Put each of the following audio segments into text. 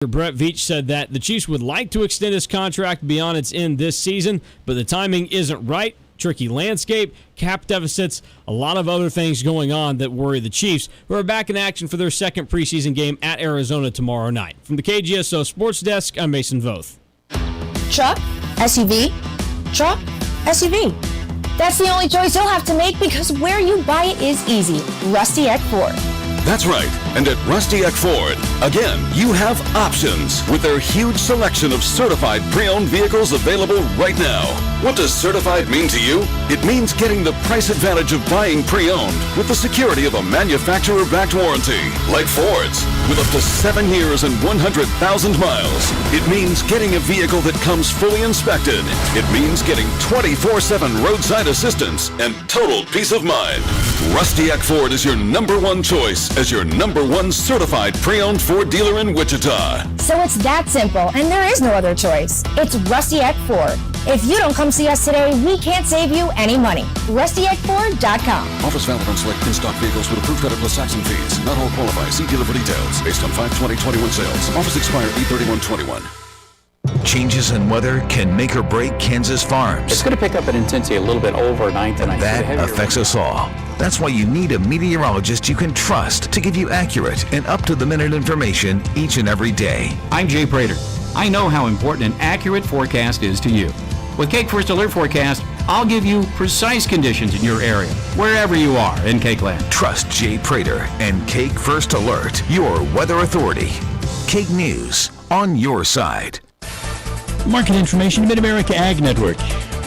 Brett Veach said that the Chiefs would like to extend his contract beyond its end this season, but the timing isn't right. Tricky landscape, cap deficits, a lot of other things going on that worry the Chiefs, who are back in action for their second preseason game at Arizona tomorrow night. From the KGSO Sports Desk, I'm Mason Voth. Truck, SUV, truck, SUV. That's the only choice you'll have to make because where you buy it is easy. Rusty Eck Ford. That's right. And at Rusty Eck Ford, again, you have options with their huge selection of certified pre-owned vehicles available right now. What does certified mean to you? It means getting the price advantage of buying pre-owned with the security of a manufacturer-backed warranty, like Ford's, with up to 7 years and 100,000 miles. It means getting a vehicle that comes fully inspected. It means getting 24/7 roadside assistance and total peace of mind. Rusty Eck Ford is your #1 choice as your #1 certified pre-owned Ford dealer in Wichita. So it's that simple, and there is no other choice. It's Rusty Eck Ford. If you don't come see us today, we can't save you any money. RustyEckFord.com. Offers valid on select in-stock vehicles with approved credit plus tax and fees. Not all qualify. See dealer for details. Based on 5/20/21 sales. Offers expire 8/31/21. Changes in weather can make or break Kansas farms. It's going to pick up in intensity a little bit overnight tonight. That affects us all. That's why you need a meteorologist you can trust to give you accurate and up-to-the-minute information each and every day. I'm Jay Prater. I know how important an accurate forecast is to you. With Cake First Alert Forecast, I'll give you precise conditions in your area, wherever you are in Cakeland. Trust Jay Prater and Cake First Alert, your weather authority. Cake News, on your side. Market information, Mid-America Ag Network.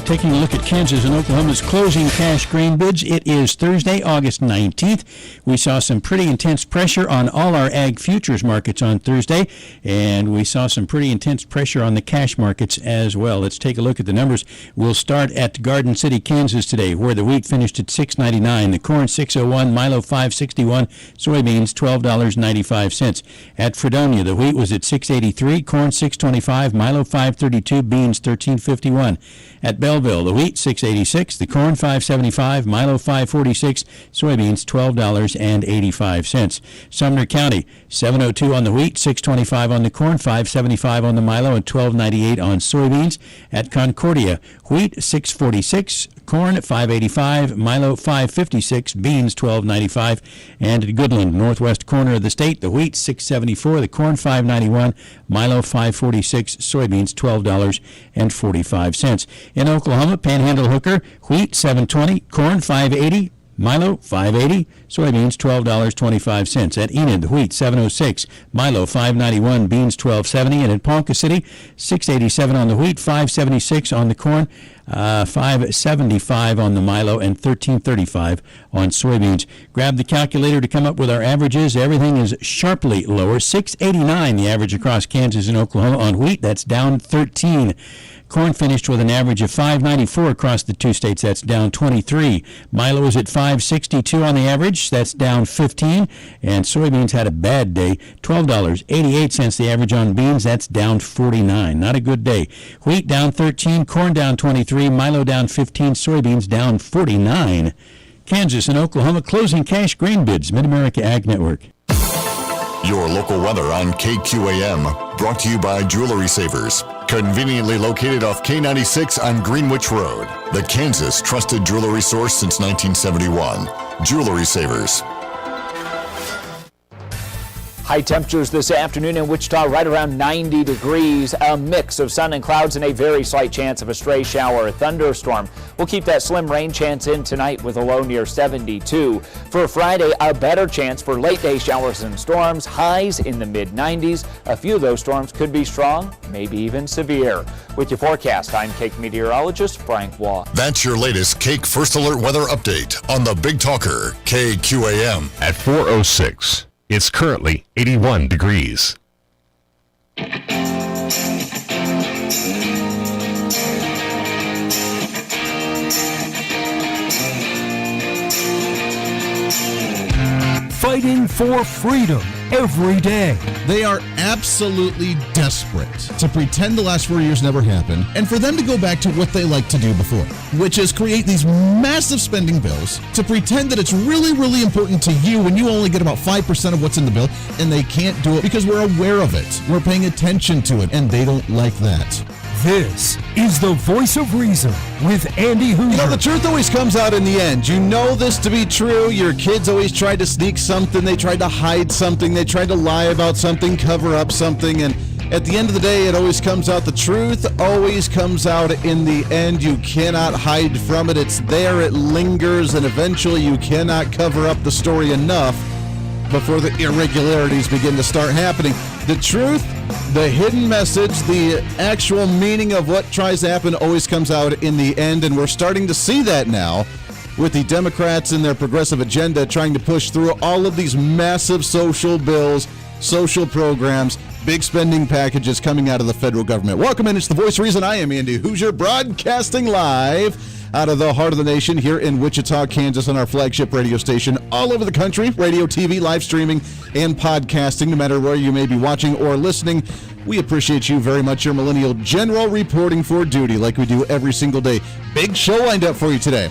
Taking a look at Kansas and Oklahoma's closing cash grain bids. It is Thursday, August 19th. We saw some pretty intense pressure on all our ag futures markets on Thursday, and we saw some pretty intense pressure on the cash markets as well. Let's take a look at the numbers. We'll start at Garden City, Kansas today, where the wheat finished at $6.99, the corn $6.01, Milo $5.61, soybeans $12.95. At Fredonia, the wheat was at $6.83, corn $6.25, Milo $5.32, beans $13.51. At Belleville, the wheat $6.86, the corn $5.75, Milo $5.46, soybeans $12.85. Sumner County, $7.02 on the wheat, $6.25 on the corn, $5.75 on the Milo, and $12.98 on soybeans. At Concordia, wheat $6.46, corn $5.85, Milo $5.56, beans $12.95. And at Goodland, northwest corner of the state, the wheat $6.74, the corn $5.91, Milo $5.46, soybeans $12.45. In Oklahoma, Panhandle Hooker, wheat $7.20, corn $5.80, Milo $5.80, soybeans $12.25. At Enid, wheat $7.06, Milo $5.91, beans $12.70. And at Ponca City, $6.87 on the wheat, $5.76 on the corn, $5.75 on the Milo, and $13.35 on soybeans. Grab the calculator to come up with our averages. Everything is sharply lower. $6.89 the average across Kansas and Oklahoma on wheat. That's down 13. Corn finished with an average of $5.94 across the two states. That's down 23. Milo is at $5.62 on the average. That's down 15. And soybeans had a bad day. $12.88 the average on beans. That's down 49. Not a good day. Wheat down 13. Corn down 23. Milo down 15. Soybeans down 49. Kansas and Oklahoma closing cash grain bids. Mid-America Ag Network. Your local weather on KQAM, brought to you by Jewelry Savers. Conveniently located off K96 on Greenwich Road. The Kansas trusted jewelry source since 1971. Jewelry Savers. High temperatures this afternoon in Wichita, right around 90 degrees. A mix of sun and clouds and a very slight chance of a stray shower or thunderstorm. We'll keep that slim rain chance in tonight with a low near 72. For Friday, a better chance for late day showers and storms. Highs in the mid-90s. A few of those storms could be strong, maybe even severe. With your forecast, I'm Cake meteorologist Frank Waugh. That's your latest Cake First Alert weather update on the Big Talker, KQAM. At 4:06. It's currently 81 degrees. Fighting for freedom. every day. They are absolutely desperate to pretend the last 4 years never happened and for them to go back to what they liked to do before, which is create these massive spending bills to pretend that it's really, really important to you when you only get about 5% of what's in the bill, and they can't do it because we're aware of it. We're paying attention to it, and they don't like that. This is the Voice of Reason with Andy Hooser. You know, the truth always comes out in the end. You know this to be true. Your kids always tried to sneak something. They tried to hide something. They tried to lie about something, cover up something. And at the end of the day, it always comes out. The truth always comes out in the end. You cannot hide from it. It's there. It lingers. And eventually you cannot cover up the story enough before the irregularities begin to start happening. The truth, the hidden message, the actual meaning of what tries to happen always comes out in the end, and we're starting to see that now with the Democrats and their progressive agenda trying to push through all of these massive social bills, social programs, big spending packages coming out of the federal government. Welcome in. It's The Voice of Reason. I am Andy Hooser, broadcasting live out of the heart of the nation here in Wichita, Kansas, on our flagship radio station all over the country, radio, TV, live streaming, and podcasting, no matter where you may be watching or listening. We appreciate you very much, your Millennial General, reporting for duty like we do every single day. Big show lined up for you today.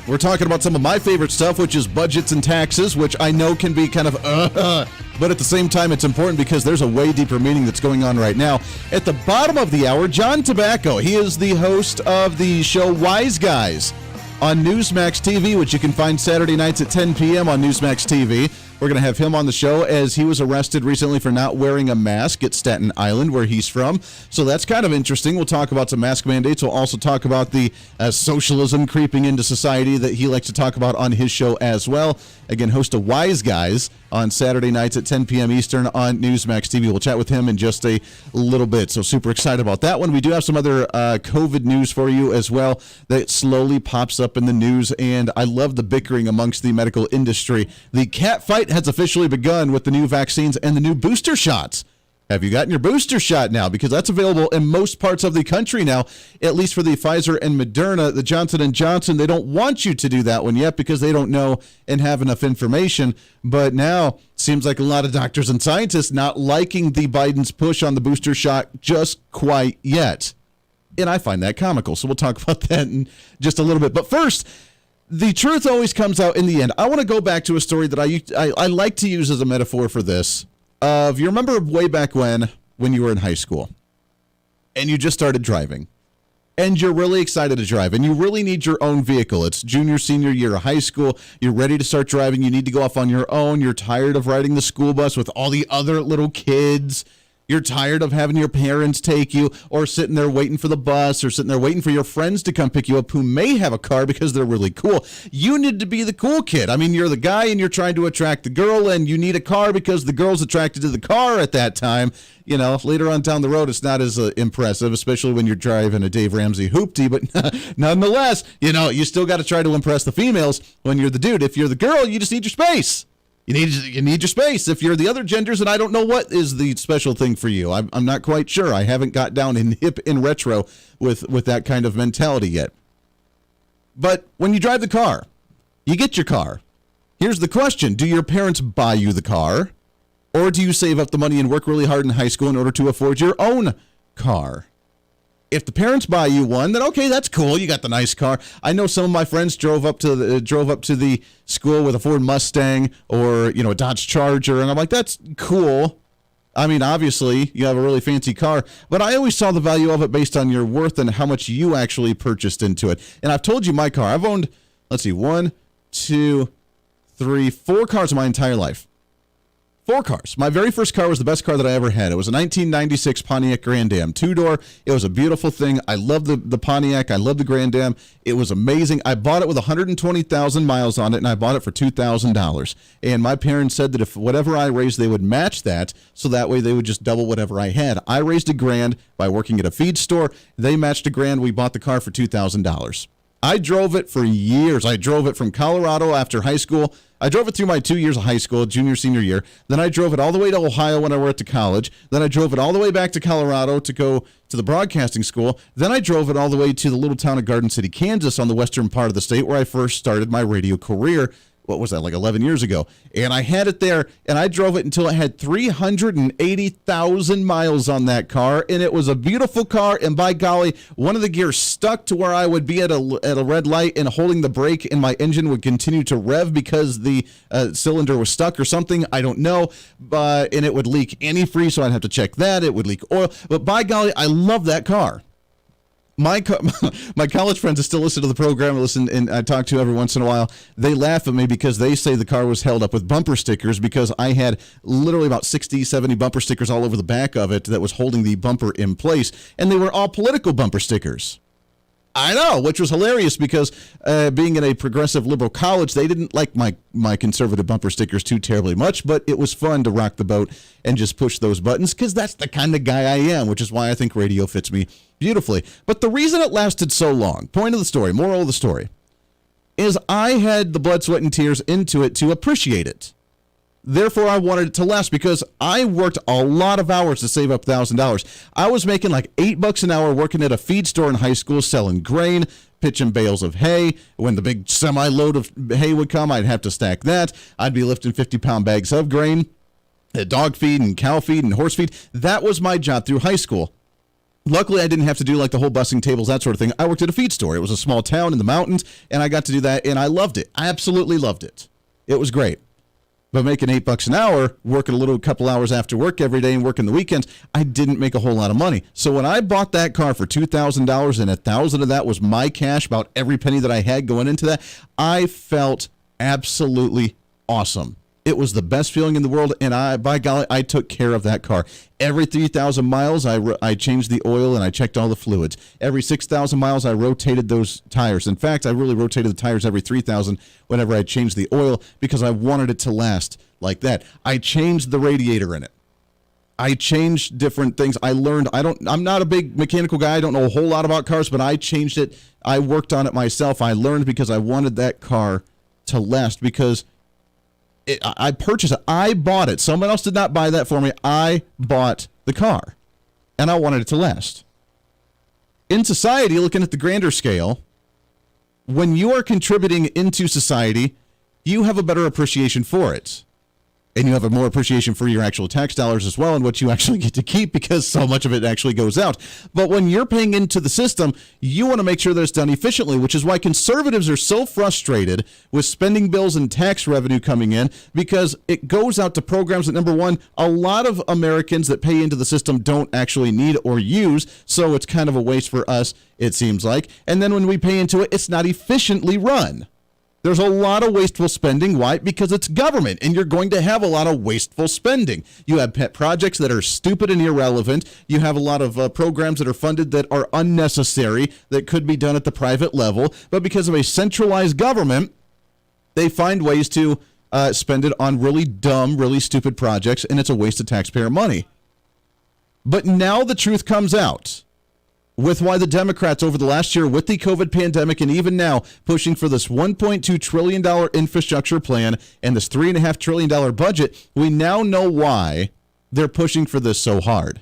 We're talking about some of my favorite stuff, which is budgets and taxes, which I know can be kind of but at the same time, it's important because there's a way deeper meaning that's going on right now. At the bottom of the hour, John Tobacco. He is the host of the show Wise Guys on Newsmax TV, which you can find Saturday nights at 10 p.m. on Newsmax TV. We're going to have him on the show as he was arrested recently for not wearing a mask at Staten Island, where he's from. So that's kind of interesting. We'll talk about some mask mandates. We'll also talk about the socialism creeping into society that he likes to talk about on his show as well. Again, host of Wise Guys on Saturday nights at 10 p.m. Eastern on Newsmax TV. We'll chat with him in just a little bit. So super excited about that one. We do have some other COVID news for you as well that slowly pops up in the news, and I love the bickering amongst the medical industry. The cat fight has officially begun with the new vaccines and the new booster shots. Have you gotten your booster shot now? Because that's available in most parts of the country now, at least for the Pfizer and Moderna. The Johnson & Johnson, they don't want you to do that one yet because they don't know and have enough information. But now, seems like a lot of doctors and scientists not liking the Biden's push on the booster shot just quite yet. And I find that comical. So we'll talk about that in just a little bit. But first, the truth always comes out in the end. I want to go back to a story that I like to use as a metaphor for this. You remember way back when you were in high school and you just started driving and you're really excited to drive and you really need your own vehicle. It's junior, senior year of high school. You're ready to start driving. You need to go off on your own. You're tired of riding the school bus with all the other little kids. You're tired of having your parents take you or sitting there waiting for the bus or sitting there waiting for your friends to come pick you up who may have a car because they're really cool. You need to be the cool kid. I mean, you're the guy and you're trying to attract the girl and you need a car because the girl's attracted to the car at that time. You know, later on down the road, it's not as impressive, especially when you're driving a Dave Ramsey hoopty. But nonetheless, you know, you still got to try to impress the females when you're the dude. If you're the girl, you just need your space. You need your space. If you're the other genders, and I don't know what is the special thing for you. I'm not quite sure. I haven't got down in hip in retro with that kind of mentality yet. But when you drive the car, you get your car. Here's the question. Do your parents buy you the car? Or do you save up the money and work really hard in high school in order to afford your own car? If the parents buy you one, then okay, that's cool. You got the nice car. I know some of my friends drove up to the school with a Ford Mustang or, a Dodge Charger, and I'm like, that's cool. I mean, obviously, you have a really fancy car, but I always saw the value of it based on your worth and how much you actually purchased into it. And I've told you my car. I've owned, 1, 2, 3, 4 cars in my entire life. 4 cars. My very first car was the best car that I ever had. It was a 1996 Pontiac Grand Am 2-door. It was a beautiful thing. I love the Pontiac. I love the Grand Am. It was amazing. I bought it with 120,000 miles on it, and I bought it for $2,000. And my parents said that if whatever I raised, they would match that, so that way they would just double whatever I had. I raised $1,000 by working at a feed store. They matched $1,000. We bought the car for $2,000. I drove it for years. I drove it from Colorado after high school. I drove it through my 2 years of high school, junior, senior year. Then I drove it all the way to Ohio when I went to college. Then I drove it all the way back to Colorado to go to the broadcasting school. Then I drove it all the way to the little town of Garden City, Kansas on the western part of the state where I first started my radio career what was that, like 11 years ago. And I had it there, and I drove it until it had 380,000 miles on that car, and it was a beautiful car, and by golly, one of the gears stuck to where I would be at a red light, and holding the brake, and my engine would continue to rev because the cylinder was stuck or something, I don't know, and it would leak antifreeze, so I'd have to check that. It would leak oil, but by golly, I love that car. My college friends that still listen to the program, and I talk to every once in a while, they laugh at me because they say the car was held up with bumper stickers because I had literally about 60, 70 bumper stickers all over the back of it that was holding the bumper in place, and they were all political bumper stickers. I know, which was hilarious because being in a progressive liberal college, they didn't like my conservative bumper stickers too terribly much, but it was fun to rock the boat and just push those buttons because that's the kind of guy I am, which is why I think radio fits me beautifully. But the reason it lasted so long, point of the story, moral of the story, is I had the blood, sweat, and tears into it to appreciate it. Therefore, I wanted it to last because I worked a lot of hours to save up $1,000. I was making like $8 an hour working at a feed store in high school, selling grain, pitching bales of hay. When the big semi-load of hay would come, I'd have to stack that. I'd be lifting 50-pound bags of grain, dog feed and cow feed and horse feed. That was my job through high school. Luckily, I didn't have to do like the whole bussing tables, that sort of thing. I worked at a feed store. It was a small town in the mountains, and I got to do that, and I loved it. I absolutely loved it. It was great. But making $8 an hour, working a couple hours after work every day and working the weekends, I didn't make a whole lot of money. So when I bought that car for $2,000 and $1,000 of that was my cash, about every penny that I had going into that, I felt absolutely awesome. It was the best feeling in the world, and by golly, I took care of that car. Every 3,000 miles, I changed the oil and I checked all the fluids. Every 6,000 miles, I rotated those tires. In fact, I really rotated the tires every 3,000 whenever I changed the oil because I wanted it to last like that. I changed the radiator in it. I changed different things. I learned. I'm not a big mechanical guy. I don't know a whole lot about cars, but I changed it. I worked on it myself. I learned because I wanted that car to last because I purchased it. I bought it. Someone else did not buy that for me. I bought the car, and I wanted it to last. In society, looking at the grander scale, when you are contributing into society, you have a better appreciation for it. And you have a more appreciation for your actual tax dollars as well and what you actually get to keep because so much of it actually goes out. But when you're paying into the system, you want to make sure that it's done efficiently, which is why conservatives are so frustrated with spending bills and tax revenue coming in because it goes out to programs that, number one, a lot of Americans that pay into the system don't actually need or use, so it's kind of a waste for us, it seems like. And then when we pay into it, it's not efficiently run. There's a lot of wasteful spending. Why? Because it's government, and you're going to have a lot of wasteful spending. You have pet projects that are stupid and irrelevant. You have a lot of programs that are funded that are unnecessary, that could be done at the private level. But because of a centralized government, they find ways to spend it on really dumb, really stupid projects, and it's a waste of taxpayer money. But now the truth comes out with why the Democrats over the last year with the COVID pandemic and even now pushing for this $1.2 trillion infrastructure plan and this $3.5 trillion budget, we now know why they're pushing for this so hard.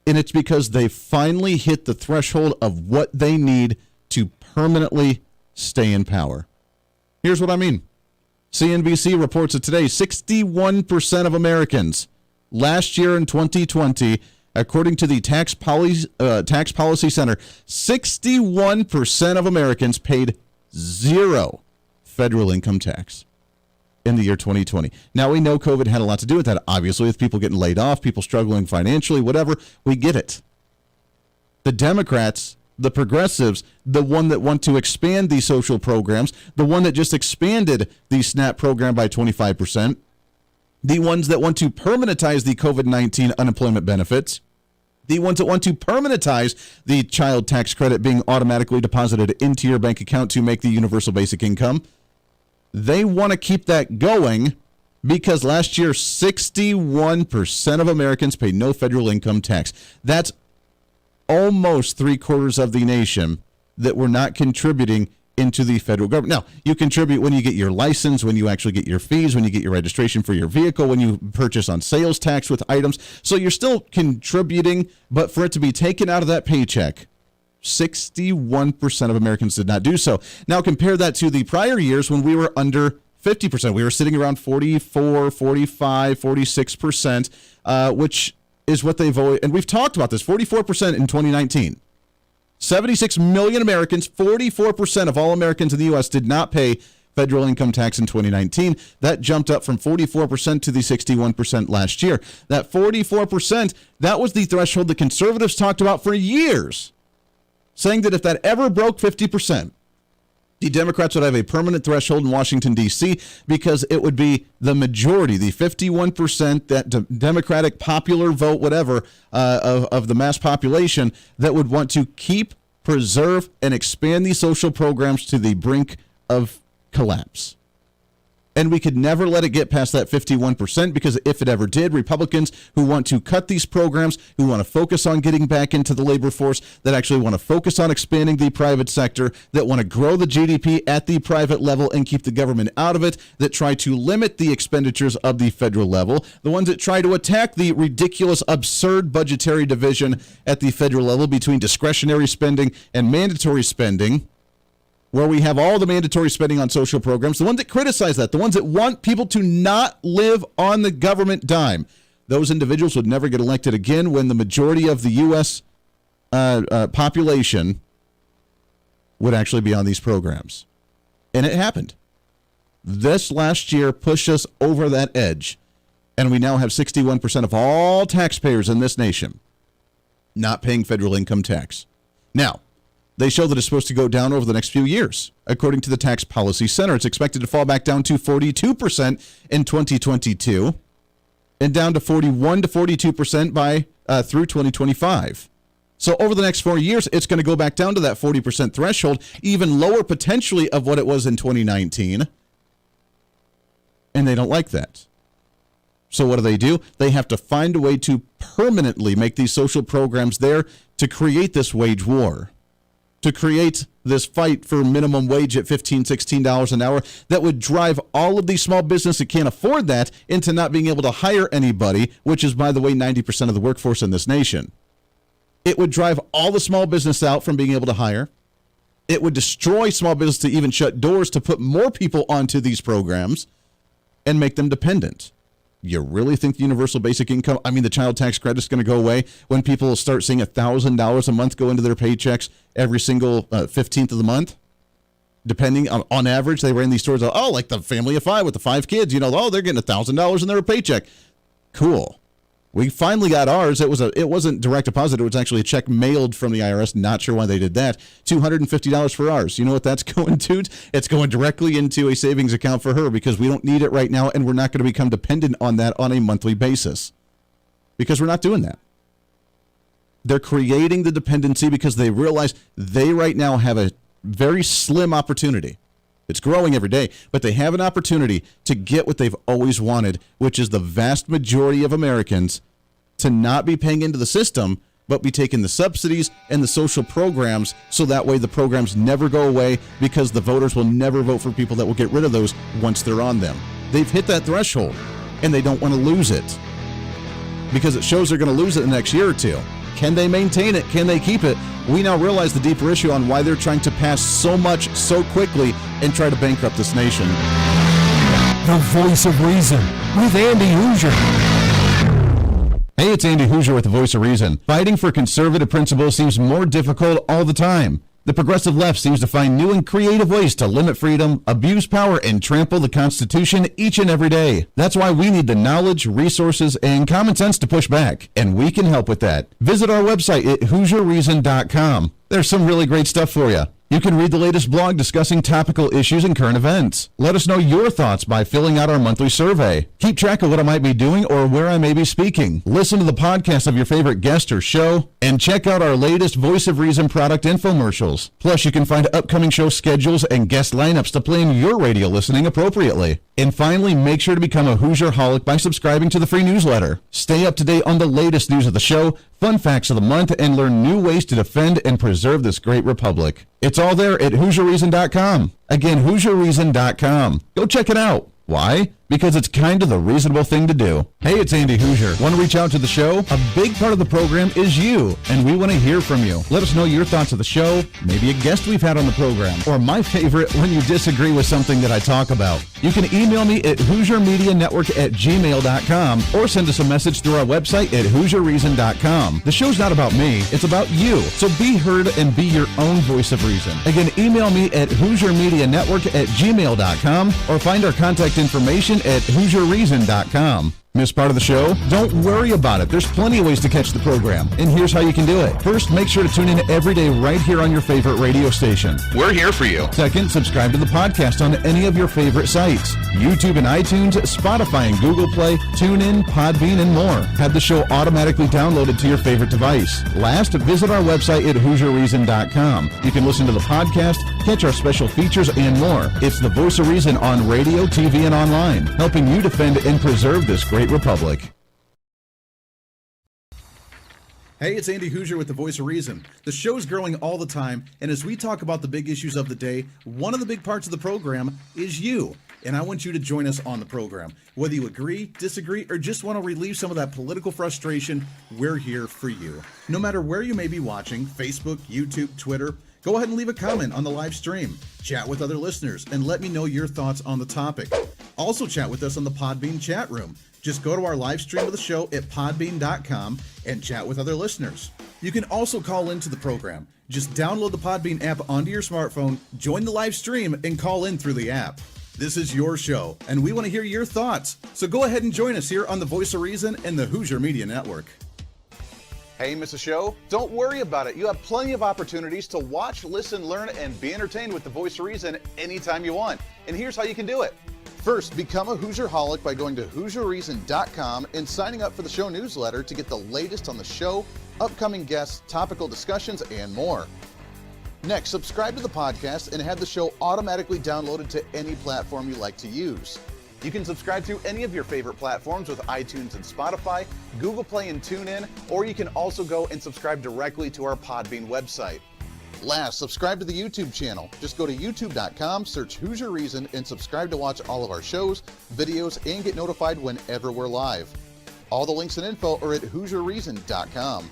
And it's because they finally hit the threshold of what they need to permanently stay in power. Here's what I mean. CNBC reports that today 61% of Americans last year in 2020, according to the Tax Policy Center, 61% of Americans paid zero federal income tax in the year 2020. Now, we know COVID had a lot to do with that, obviously, with people getting laid off, people struggling financially, whatever. We get it. The Democrats, the progressives, the one that want to expand these social programs, the one that just expanded the SNAP program by 25%, the ones that want to permanentize the COVID-19 unemployment benefits, the ones that want to permanentize the child tax credit being automatically deposited into your bank account to make the universal basic income, they want to keep that going because last year 61% of Americans paid no federal income tax. That's almost 3/4 of the nation that were not contributing into the federal government. Now, you contribute when you get your license, when you actually get your fees, when you get your registration for your vehicle, when you purchase on sales tax with items. So you're still contributing, but for it to be taken out of that paycheck, 61% of Americans did not do so. Now compare that to the prior years when we were under 50%. We were sitting around 44, 45, 46%, which is what they've always, and we've talked about this, 44% in 2019. 76 million Americans, 44% of all Americans in the U.S. did not pay federal income tax in 2019. That jumped up from 44% to the 61% last year. That 44%, that was the threshold the conservatives talked about for years, saying that if that ever broke 50%, the Democrats would have a permanent threshold in Washington, D.C., because it would be the majority, the 51%, that Democratic popular vote, whatever, of the mass population that would want to keep, preserve, and expand these social programs to the brink of collapse. And we could never let it get past that 51%, because if it ever did, Republicans who want to cut these programs, who want to focus on getting back into the labor force, that actually want to focus on expanding the private sector, that want to grow the GDP at the private level and keep the government out of it, that try to limit the expenditures of the federal level, the ones that try to attack the ridiculous, absurd budgetary division at the federal level between discretionary spending and mandatory spending, where we have all the mandatory spending on social programs, the ones that criticize that, the ones that want people to not live on the government dime, those individuals would never get elected again when the majority of the U.S. Population would actually be on these programs. And it happened. This last year pushed us over that edge, and we now have 61% of all taxpayers in this nation not paying federal income tax. Now, they show that it's supposed to go down over the next few years. According to the Tax Policy Center, it's expected to fall back down to 42% in 2022 and down to 41 to 42% by through 2025. So over the next 4 years, it's going to go back down to that 40% threshold, even lower potentially of what it was in 2019. And they don't like that. So what do? They have to find a way to permanently make these social programs there to create this wage war, to create this fight for minimum wage at $15, $16 an hour that would drive all of these small businesses that can't afford that into not being able to hire anybody, which is, by the way, 90% of the workforce in this nation. It would drive all the small business out from being able to hire. It would destroy small business to even shut doors to put more people onto these programs and make them dependent. You really think the universal basic income, the child tax credit is going to go away when people will start seeing $1,000 a month go into their paychecks every single 15th of the month? Depending on average, they ran these stores, like the family of five with the 5 kids, they're getting $1,000 in their paycheck. Cool. We finally got ours. It wasn't direct deposit. It was actually a check mailed from the IRS. Not sure why they did that. $250 for ours. You know what that's going to? It's going directly into a savings account for her, because we don't need it right now, and we're not going to become dependent on that on a monthly basis, because we're not doing that. They're creating the dependency because they realize they right now have a very slim opportunity. It's growing every day, but they have an opportunity to get what they've always wanted, which is the vast majority of Americans to not be paying into the system, but be taking the subsidies and the social programs, so that way the programs never go away, because the voters will never vote for people that will get rid of those once they're on them. They've hit that threshold, and they don't want to lose it, because it shows they're going to lose it in the next year or two. Can they maintain it? Can they keep it? We now realize the deeper issue on why they're trying to pass so much so quickly and try to bankrupt this nation. The Voice of Reason with Andy Hooser. Hey, it's Andy Hooser with the Voice of Reason. Fighting for conservative principles seems more difficult all the time. The progressive left seems to find new and creative ways to limit freedom, abuse power, and trample the Constitution each and every day. That's why we need the knowledge, resources, and common sense to push back, and we can help with that. Visit our website at HooserReason.com. There's some really great stuff for you. You can read the latest blog discussing topical issues and current events. Let us know your thoughts by filling out our monthly survey. Keep track of what I might be doing or where I may be speaking. Listen to the podcast of your favorite guest or show, and check out our latest Voice of Reason product infomercials. Plus, you can find upcoming show schedules and guest lineups to plan your radio listening appropriately. And finally, make sure to become a Hoosier-holic by subscribing to the free newsletter. Stay up to date on the latest news of the show, fun facts of the month, and learn new ways to defend and preserve this great republic. It's all there at HooserReason.com. Again, HooserReason.com. Go check it out. Why? because it's kind of the reasonable thing to do. Hey, it's Andy Hooser. Want to reach out to the show? A big part of the program is you, and we want to hear from you. Let us know your thoughts of the show, maybe a guest we've had on the program, or my favorite, when you disagree with something that I talk about. You can email me at HooserMediaNetwork@gmail.com or send us a message through our website at HooserReason.com. The show's not about me, it's about you. So be heard and be your own voice of reason. Again, email me at HooserMediaNetwork@gmail.com or find our contact information at HooserReason.com. Missed part of the show? Don't worry about it. There's plenty of ways to catch the program, and here's how you can do it. First, make sure to tune in every day right here on your favorite radio station. We're here for you. Second, subscribe to the podcast on any of your favorite sites. YouTube and iTunes, Spotify and Google Play, TuneIn, Podbean, and more. Have the show automatically downloaded to your favorite device. Last, visit our website at HooserReason.com. You can listen to the podcast, catch our special features, and more. It's the voice of reason on radio, TV, and online, helping you defend and preserve this great republic. Hey, it's Andy Hooser with the Voice of Reason. The show's growing all the time, and as we talk about the big issues of the day, one of the big parts of the program is you. And I want you to join us on the program. Whether you agree, disagree, or just want to relieve some of that political frustration, we're here for you. No matter where you may be watching, Facebook, YouTube, Twitter, go ahead and leave a comment on the live stream. Chat with other listeners and let me know your thoughts on the topic. Also chat with us on the Podbean chat room. Just go to our live stream of the show at podbean.com and chat with other listeners. You can also call into the program. Just download the Podbean app onto your smartphone, join the live stream, and call in through the app. This is your show, and we want to hear your thoughts. So go ahead and join us here on the Voice of Reason and the Hooser Media Network. Hey, miss a show? Don't worry about it. You have plenty of opportunities to watch, listen, learn, and be entertained with the Voice of Reason anytime you want. And here's how you can do it. First, become a Hooserholic by going to HooserReason.com and signing up for the show newsletter to get the latest on the show, upcoming guests, topical discussions, and more. Next, subscribe to the podcast and have the show automatically downloaded to any platform you like to use. You can subscribe to any of your favorite platforms with iTunes and Spotify, Google Play and TuneIn, or you can also go and subscribe directly to our Podbean website. Last, subscribe to the YouTube channel. Just go to youtube.com, search Hooser Reason, and subscribe to watch all of our shows, videos, and get notified whenever we're live. All the links and info are at HooserReason.com.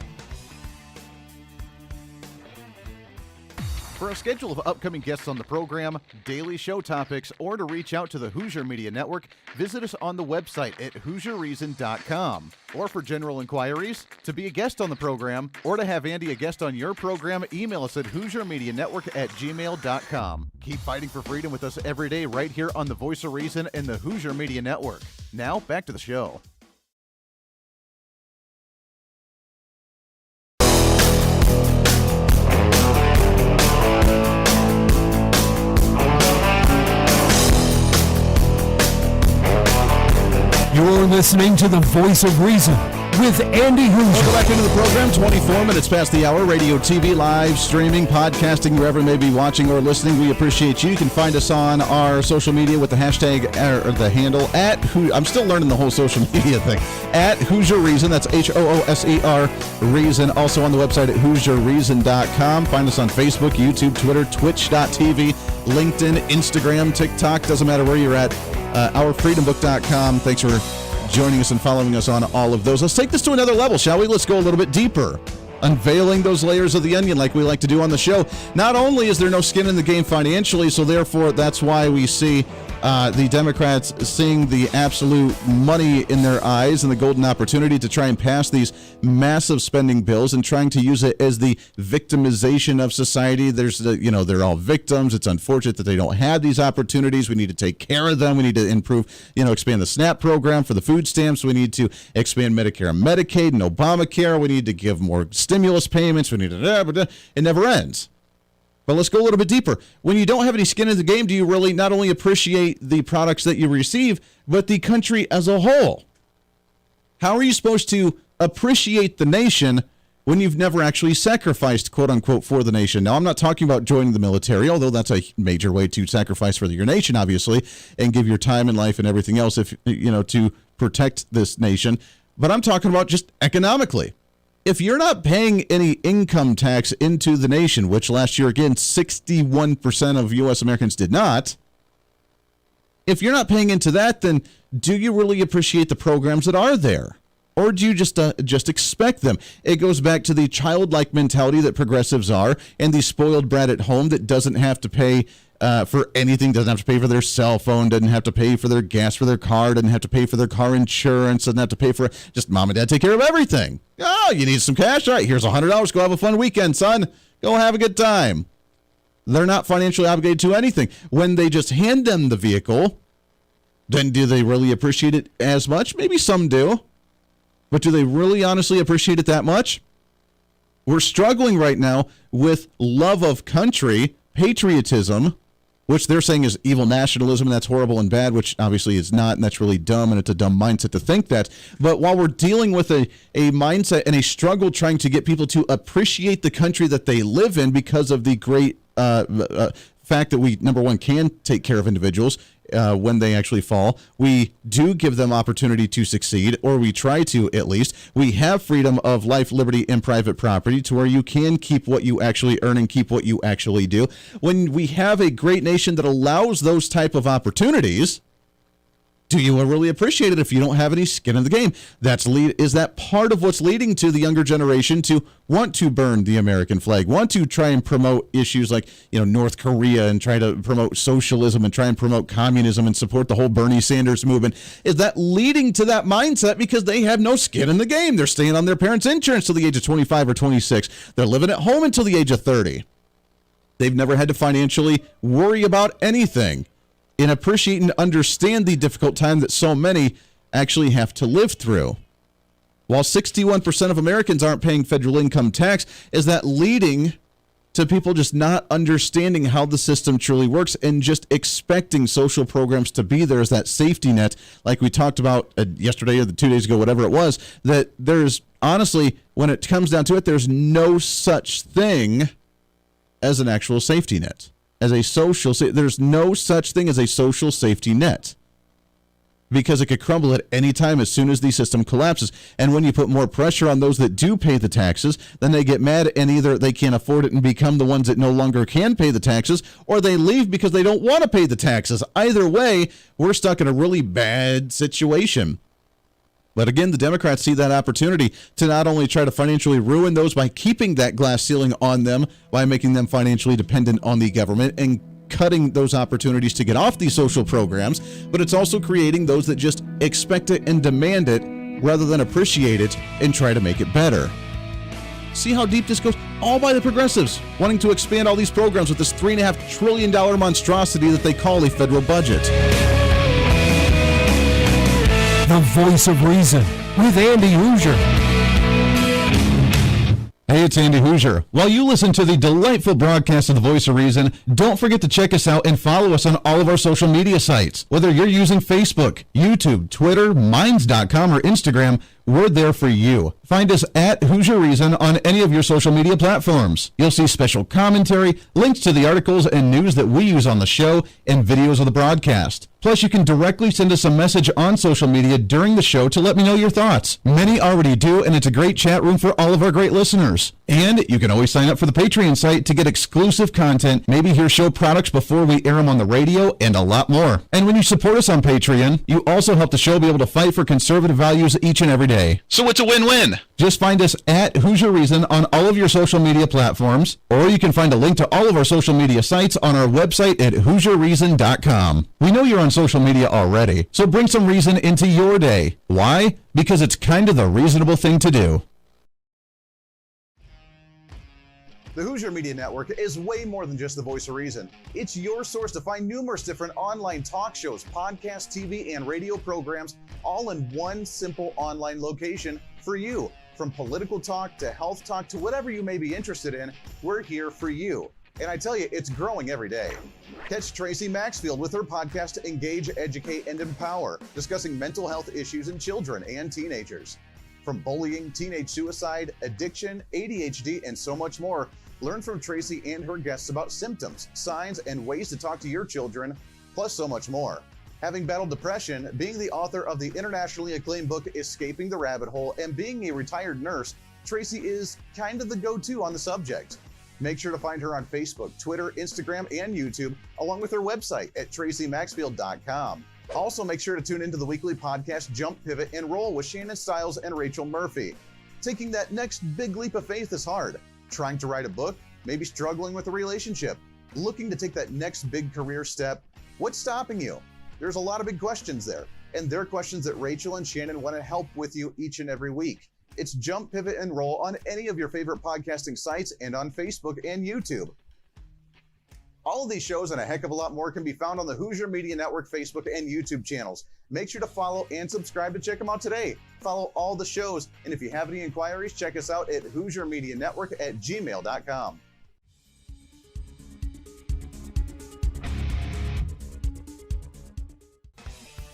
For a schedule of upcoming guests on the program, daily show topics, or to reach out to the Hooser Media Network, visit us on the website at HooserReason.com. Or for general inquiries, to be a guest on the program, or to have Andy a guest on your program, email us at HooserMediaNetwork@gmail.com. Keep fighting for freedom with us every day right here on the Voice of Reason and the Hooser Media Network. Now, back to the show. You're listening to the Voice of Reason with Andy Hooser. Welcome back into the program. 24 minutes past the hour. Radio, TV, live streaming, podcasting, wherever you may be watching or listening. We appreciate you. You can find us on our social media with the hashtag or the handle at I'm still learning the whole social media thing. At Hooser Reason. That's HOOSER Reason. Also on the website at HooserReason.com. Find us on Facebook, YouTube, Twitter, Twitch.tv, LinkedIn, Instagram, TikTok. Doesn't matter where you're at. OurFreedomBook.com. Thanks for joining us and following us on all of those. Let's take this to another level, shall we? Let's go a little bit deeper. Unveiling those layers of the onion like we like to do on the show. Not only is there no skin in the game financially, so therefore that's why we see the Democrats seeing the absolute money in their eyes and the golden opportunity to try and pass these massive spending bills and trying to use it as the victimization of society. There's they're all victims. It's unfortunate that they don't have these opportunities. We need to take care of them. We need to improve, expand the SNAP program for the food stamps. We need to expand Medicare and Medicaid and Obamacare. We need to give more stimulus payments. We need to, it never ends. But let's go a little bit deeper. When you don't have any skin in the game, do you really not only appreciate the products that you receive, but the country as a whole? How are you supposed to appreciate the nation when you've never actually sacrificed, quote unquote, for the nation? Now, I'm not talking about joining the military, although that's a major way to sacrifice for your nation, obviously, and give your time and life and everything else to protect this nation. But I'm talking about just economically. If you're not paying any income tax into the nation, which last year, again, 61% of U.S. Americans did not, If you're not paying into that, then do you really appreciate the programs that are there? Or do you just expect them? It goes back to the childlike mentality that progressives are, and the spoiled brat at home that doesn't have to pay for anything, doesn't have to pay for their cell phone, doesn't have to pay for their gas for their car, doesn't have to pay for their car insurance, doesn't have to pay for just mom and dad take care of everything. Oh, you need some cash? All right, here's $100. Go have a fun weekend, son. Go have a good time. They're not financially obligated to anything. When they just hand them the vehicle, then do they really appreciate it as much? Maybe some do. But do they really honestly appreciate it that much? We're struggling right now with love of country, patriotism, which they're saying is evil nationalism, and that's horrible and bad, which obviously is not, and that's really dumb, and it's a dumb mindset to think that. But while we're dealing with a mindset and a struggle trying to get people to appreciate the country that they live in because of the great fact that we, number one, can take care of individuals when they actually fall. We do give them opportunity to succeed, or we try to at least. We have freedom of life, liberty, and private property to where you can keep what you actually earn and keep what you actually do. When we have a great nation that allows those type of opportunities, do you really appreciate it if you don't have any skin in the game? Is that part of what's leading to the younger generation to want to burn the American flag, want to try and promote issues like, North Korea, and try to promote socialism and try and promote communism and support the whole Bernie Sanders movement? Is that leading to that mindset because they have no skin in the game? They're staying on their parents' insurance till the age of 25 or 26. They're living at home until the age of 30. They've never had to financially worry about anything, and appreciate and understand the difficult time that so many actually have to live through. While 61% of Americans aren't paying federal income tax, is that leading to people just not understanding how the system truly works and just expecting social programs to be there as that safety net, like we talked about yesterday or 2 days ago, whatever it was, that there's honestly, when it comes down to it, there's no such thing as an actual safety net. There's no such thing as a social safety net, because it could crumble at any time as soon as the system collapses. And when you put more pressure on those that do pay the taxes, then they get mad, and either they can't afford it and become the ones that no longer can pay the taxes, or they leave because they don't want to pay the taxes. Either way, we're stuck in a really bad situation. But again, the Democrats see that opportunity to not only try to financially ruin those by keeping that glass ceiling on them, by making them financially dependent on the government and cutting those opportunities to get off these social programs, but it's also creating those that just expect it and demand it rather than appreciate it and try to make it better. See how deep this goes? All by the progressives wanting to expand all these programs with this $3.5 trillion monstrosity that they call a federal budget. The Voice of Reason with Andy Hooser. Hey, it's Andy Hooser. While you listen to the delightful broadcast of the Voice of Reason, don't forget to check us out and follow us on all of our social media sites. Whether you're using Facebook, YouTube, Twitter, Minds.com, or Instagram, we're there for you. Find us at Hooser Reason on any of your social media platforms. You'll see special commentary, links to the articles and news that we use on the show, and videos of the broadcast. Plus, you can directly send us a message on social media during the show to let me know your thoughts. Many already do, and it's a great chat room for all of our great listeners. And you can always sign up for the Patreon site to get exclusive content, maybe hear show products before we air them on the radio, and a lot more. And when you support us on Patreon, you also help the show be able to fight for conservative values each and every day. So it's a win-win. Just find us at Hooser Reason on all of your social media platforms, or you can find a link to all of our social media sites on our website at HooserReason.com. We know you're on social media already, so bring some reason into your day. Why? Because it's kind of the reasonable thing to do. The Hooser Media Network is way more than just the voice of reason. It's your source to find numerous different online talk shows, podcasts, TV, and radio programs, all in one simple online location for you. From political talk to health talk to whatever you may be interested in, we're here for you. And I tell you, it's growing every day. Catch Tracy Maxfield with her podcast, Engage, Educate, and Empower, discussing mental health issues in children and teenagers. From bullying, teenage suicide, addiction, ADHD, and so much more, learn from Tracy and her guests about symptoms, signs, and ways to talk to your children, plus so much more. Having battled depression, being the author of the internationally acclaimed book, Escaping the Rabbit Hole, and being a retired nurse, Tracy is kind of the go-to on the subject. Make sure to find her on Facebook, Twitter, Instagram, and YouTube, along with her website at tracymaxfield.com. Also, make sure to tune into the weekly podcast Jump, Pivot, and Roll with Shannon Stiles and Rachel Murphy. Taking that next big leap of faith is hard. Trying to write a book, maybe struggling with a relationship, looking to take that next big career step. What's stopping you? There's a lot of big questions there, and they're questions that Rachel and Shannon want to help with you each and every week. It's Jump, Pivot, and Roll on any of your favorite podcasting sites and on Facebook and YouTube. All of these shows and a heck of a lot more can be found on the Hooser Media Network Facebook and YouTube channels. Make sure to follow and subscribe to check them out today. Follow all the shows, and if you have any inquiries, check us out at HooserMediaNetwork@gmail.com.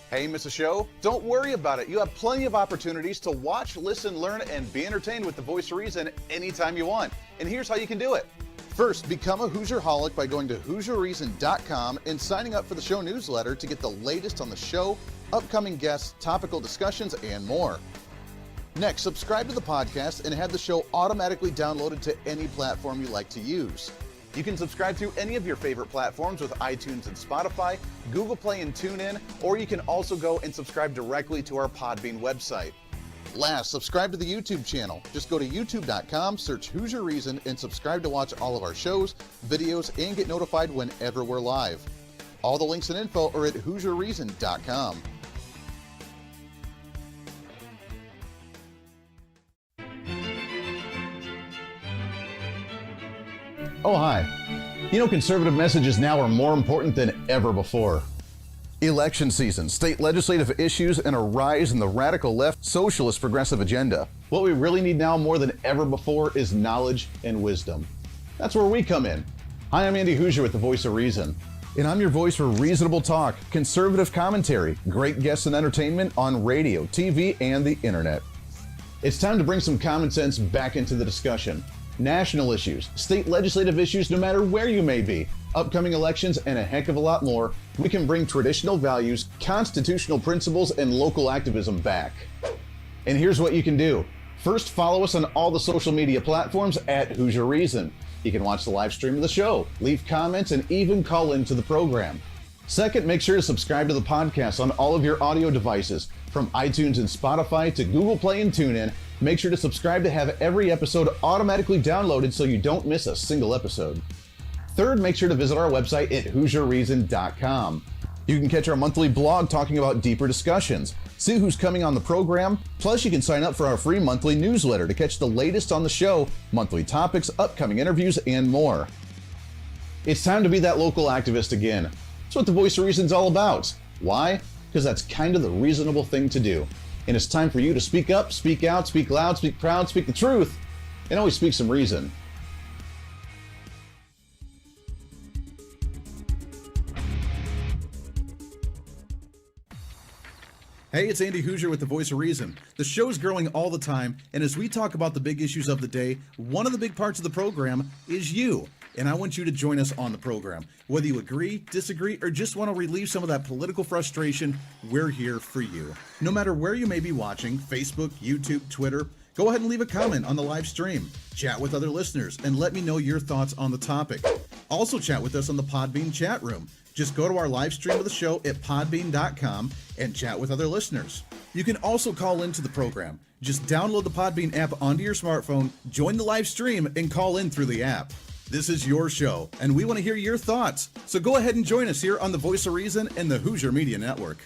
Hey, miss a show? Don't worry about it. You have plenty of opportunities to watch, listen, learn, and be entertained with the Voice of Reason anytime you want. And here's how you can do it. First, become a Hooserholic by going to HooserReason.com and signing up for the show newsletter to get the latest on the show, upcoming guests, topical discussions, and more. Next, subscribe to the podcast and have the show automatically downloaded to any platform you like to use. You can subscribe through any of your favorite platforms with iTunes and Spotify, Google Play and TuneIn, or you can also go and subscribe directly to our Podbean website. Last, subscribe to the YouTube channel. Just go to youtube.com, search Hooser Reason, and subscribe to watch all of our shows, videos, and get notified whenever we're live. All the links and info are at HooserReason.com. Oh, hi. You know, conservative messages now are more important than ever before. Election season, state legislative issues, and a rise in the radical left socialist progressive agenda. What we really need now more than ever before is knowledge and wisdom. That's where we come in. Hi, I'm Andy Hooser with the Voice of Reason, and I'm your voice for reasonable talk, conservative commentary, great guests and entertainment on radio, TV, and the internet. It's time to bring some common sense back into the discussion. National issues, state legislative issues, no matter where you may be, upcoming elections, and a heck of a lot more, we can bring traditional values, constitutional principles, and local activism back. And here's what you can do. First, follow us on all the social media platforms at Hooser Reason. You can watch the live stream of the show, leave comments, and even call into the program. Second, make sure to subscribe to the podcast on all of your audio devices, from iTunes and Spotify to Google Play and TuneIn. Make sure to subscribe to have every episode automatically downloaded so you don't miss a single episode. Third, make sure to visit our website at HooserReason.com. You can catch our monthly blog talking about deeper discussions, see who's coming on the program, plus you can sign up for our free monthly newsletter to catch the latest on the show, monthly topics, upcoming interviews, and more. It's time to be that local activist again. That's what the Voice of Reason's all about. Why? Because that's kind of the reasonable thing to do. And it's time for you to speak up, speak out, speak loud, speak proud, speak the truth, and always speak some reason. Hey, it's Andy Hooser with the Voice of Reason. The show's growing all the time, and as we talk about the big issues of the day, one of the big parts of the program is you. And I want you to join us on the program. Whether you agree, disagree, or just want to relieve some of that political frustration, we're here for you. No matter where you may be watching, Facebook, YouTube, Twitter, go ahead and leave a comment on the live stream. Chat with other listeners and let me know your thoughts on the topic. Also chat with us on the Podbean chat room. Just go to our live stream of the show at podbean.com and chat with other listeners. You can also call into the program. Just download the Podbean app onto your smartphone, join the live stream, and call in through the app. This is your show, and we want to hear your thoughts. So go ahead and join us here on the Voice of Reason and the Hooser Media Network.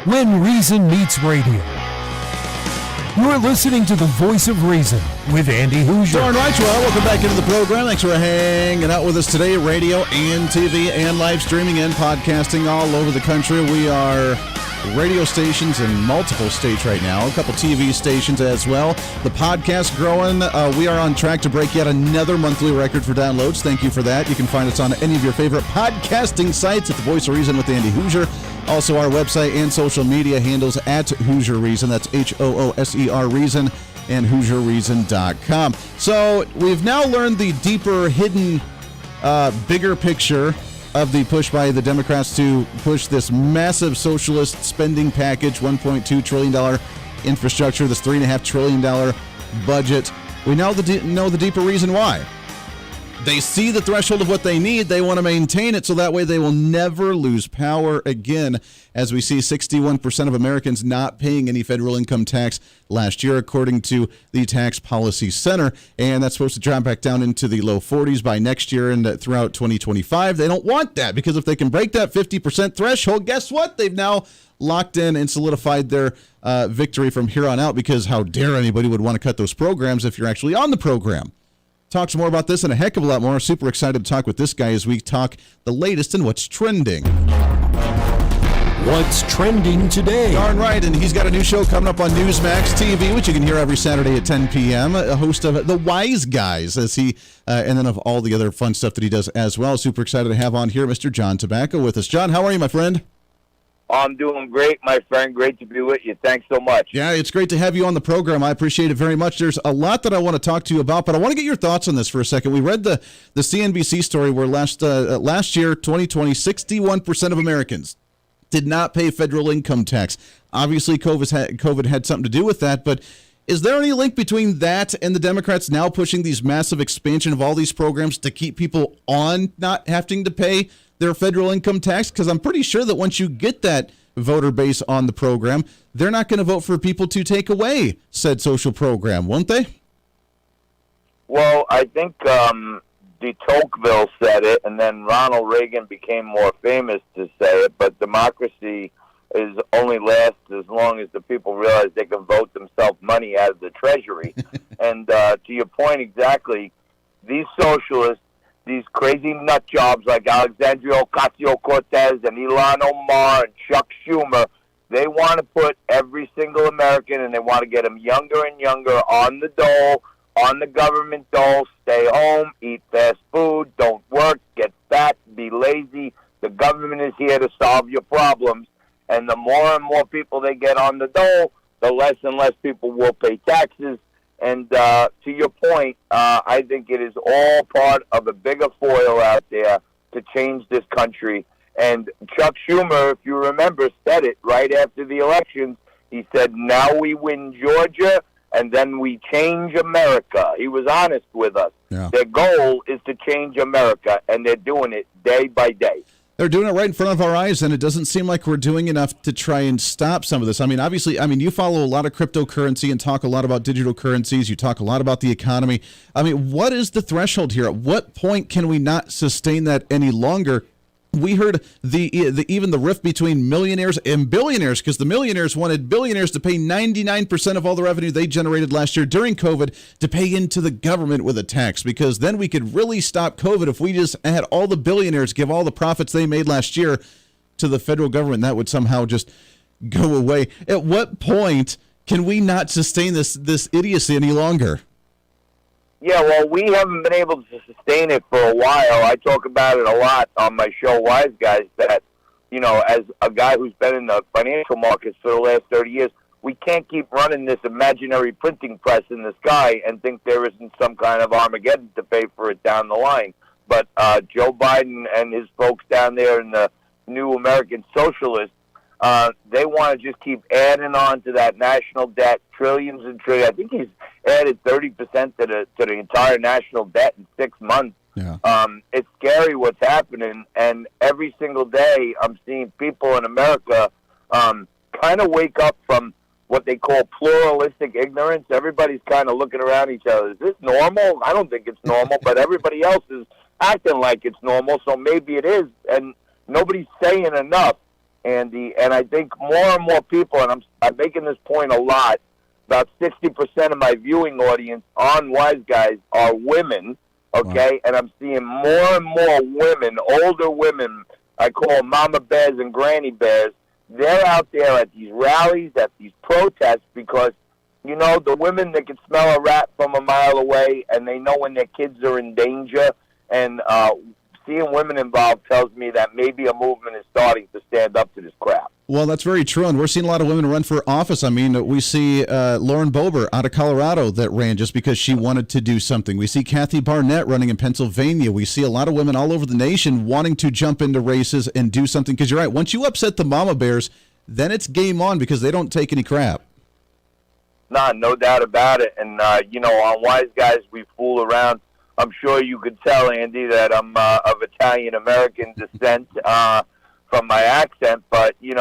When Reason Meets Radio. You're listening to the Voice of Reason with Andy Hooser. Darn right you are. Welcome back into the program. Thanks for hanging out with us today. Radio and TV and live streaming and podcasting all over the country. We are radio stations in multiple states right now. A couple TV stations as well. The podcast growing. We are on track to break yet another monthly record for downloads. Thank you for that. You can find us on any of your favorite podcasting sites at the Voice of Reason with Andy Hooser. Also, our website and social media handles at Hoosier Reason. That's HOOSER Reason, and HoosierReason.com. So we've now learned the deeper, hidden, bigger picture of the push by the Democrats to push this massive socialist spending package, $1.2 trillion infrastructure, this $3.5 trillion budget. We now know the deeper reason why. They see the threshold of what they need. They want to maintain it so that way they will never lose power again, as we see 61% of Americans not paying any federal income tax last year, according to the Tax Policy Center. And that's supposed to drop back down into the low 40s by next year and throughout 2025. They don't want that, because if they can break that 50% threshold, guess what? They've now locked in and solidified their victory from here on out, because how dare anybody would want to cut those programs if you're actually on the program. Talks more about this and a heck of a lot more. Super excited to talk with this guy as we talk the latest in what's trending. What's trending today? Darn right, and he's got a new show coming up on Newsmax TV, which you can hear every Saturday at 10 p.m. A host of The Wise Guys, as he and then of all the other fun stuff that he does as well. Super excited to have on here Mr. John Tobacco with us. John, how are you, my friend? I'm doing great, my friend. Great to be with you. Thanks so much. Yeah, it's great to have you on the program. I appreciate it very much. There's a lot that I want to talk to you about, but I want to get your thoughts on this for a second. We read the CNBC story where last year, 2020, 61% of Americans did not pay federal income tax. Obviously, COVID had something to do with that, but is there any link between that and the Democrats now pushing these massive expansion of all these programs to keep people on not having to pay their federal income tax? Because I'm pretty sure that once you get that voter base on the program, they're not going to vote for people to take away said social program, won't they? Well, I think de Tocqueville said it, and then Ronald Reagan became more famous to say it, but democracy is only lasts as long as the people realize they can vote themselves money out of the treasury. And to your point exactly, these socialists, these crazy nut jobs like Alexandria Ocasio-Cortez and Ilhan Omar and Chuck Schumer, they want to put every single American, and they want to get them younger and younger on the dole, on the government dole. Stay home, eat fast food, don't work, get fat, be lazy. The government is here to solve your problems. And the more and more people they get on the dole, the less and less people will pay taxes. And to your point, I think it is all part of a bigger foil out there to change this country. And Chuck Schumer, if you remember, said it right after the elections. He said, now we win Georgia, and then we change America. He was honest with us. Yeah. Their goal is to change America, and they're doing it day by day. They're doing it right in front of our eyes, and it doesn't seem like we're doing enough to try and stop some of this. I mean, obviously, you follow a lot of cryptocurrency and talk a lot about digital currencies. You talk a lot about the economy. I mean, what is the threshold here? At what point can we not sustain that any longer? We heard even the rift between millionaires and billionaires, because the millionaires wanted billionaires to pay 99% of all the revenue they generated last year during COVID to pay into the government with a tax, because then we could really stop COVID if we just had all the billionaires give all the profits they made last year to the federal government. That would somehow just go away. At what point can we not sustain this idiocy any longer? Yeah, well, we haven't been able to sustain it for a while. I talk about it a lot on my show, Wise Guys, that, as a guy who's been in the financial markets for the last 30 years, we can't keep running this imaginary printing press in the sky and think there isn't some kind of Armageddon to pay for it down the line. But Joe Biden and his folks down there in the New American Socialists, they want to just keep adding on to that national debt, trillions and trillions. I think he's added 30% to the entire national debt in 6 months. Yeah. It's scary what's happening, and every single day I'm seeing people in America kind of wake up from what they call pluralistic ignorance. Everybody's kind of looking around each other. Is this normal? I don't think it's normal, but everybody else is acting like it's normal, so maybe it is, and nobody's saying enough. Andy, and I think more and more people, and I'm making this point a lot, about 60% of my viewing audience on Wise Guys are women, okay? Wow. And I'm seeing more and more women, older women, I call them mama bears and granny bears. They're out there at these rallies, at these protests, because, the women that can smell a rat from a mile away, and they know when their kids are in danger, and seeing women involved tells me that maybe a movement is starting to stand up to this crap. Well, that's very true, and we're seeing a lot of women run for office. I mean, we see Lauren Boebert out of Colorado that ran just because she wanted to do something. We see Kathy Barnett running in Pennsylvania. We see a lot of women all over the nation wanting to jump into races and do something, because you're right, once you upset the mama bears, then it's game on because they don't take any crap. Nah, no doubt about it. And, on Wise Guys, we fool around. I'm sure you could tell, Andy, that I'm of Italian-American descent from my accent. But, in